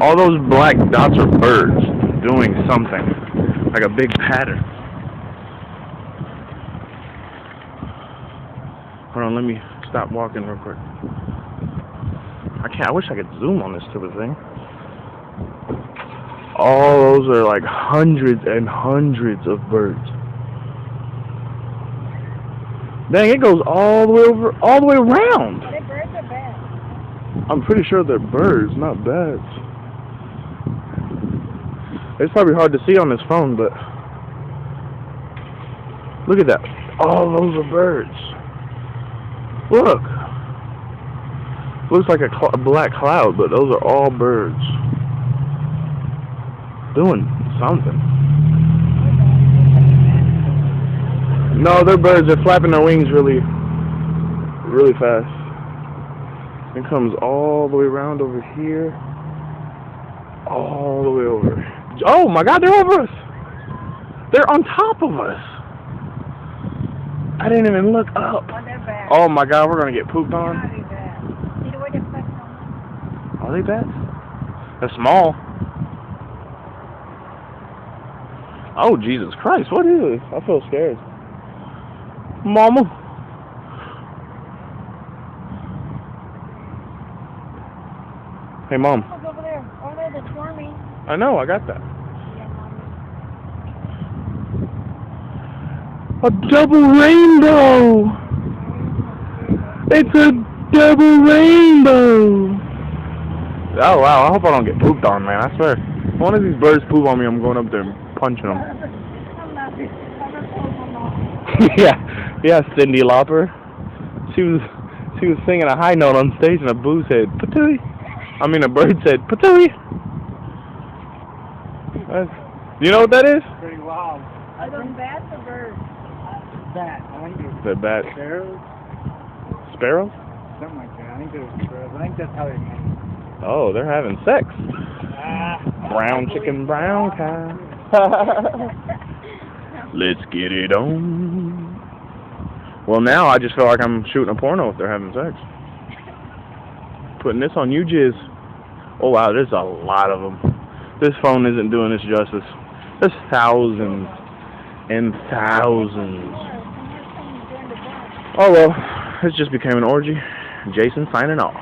All those black dots are birds doing something, like a big pattern. Hold on, let me stop walking real quick. I can't. I wish I could zoom on this stupid thing. All those are like hundreds and hundreds of birds. Dang, it goes all the way over, all the way around. Are they birds or bats? I'm pretty sure they're birds, not bats. It's probably hard to see on this phone, but look at that. All those are birds. Look. Looks like a black cloud, but those are all birds. Doing something. No, they're birds. They're flapping their wings really, really fast. It comes all the way around over here. All the way over. Oh my God, they're over us. They're on top of us. I didn't even look up. Oh my God, we're gonna get pooped on. Are they bats? They're small. Oh Jesus Christ, what is this? I feel scared. Mama. Hey Mom. Look over there. Over there, they're swarming. I know, I got that. A double rainbow! It's a double rainbow! Oh wow, I hope I don't get pooped on, man, I swear. If one of these birds poop on me, I'm going up there and punching them. yeah, Cyndi Lauper. She was singing a high note on stage and a boo said, patooey. A bird said, patooey. You know what that is? Pretty wild. Are those bats or birds? Bat. I think it's They're bats. sparrows. Sparrows? Something like that. I think they're sparrows. I think that's how they're named. Oh, they're having sex. Brown chicken, brown cow. Let's get it on. Well, now I just feel like I'm shooting a porno if they're having sex. Putting this on you, Jizz. Oh wow, there's a lot of them. This phone isn't doing this justice. There's thousands and thousands. Oh well, it just became an orgy. Jason signing off.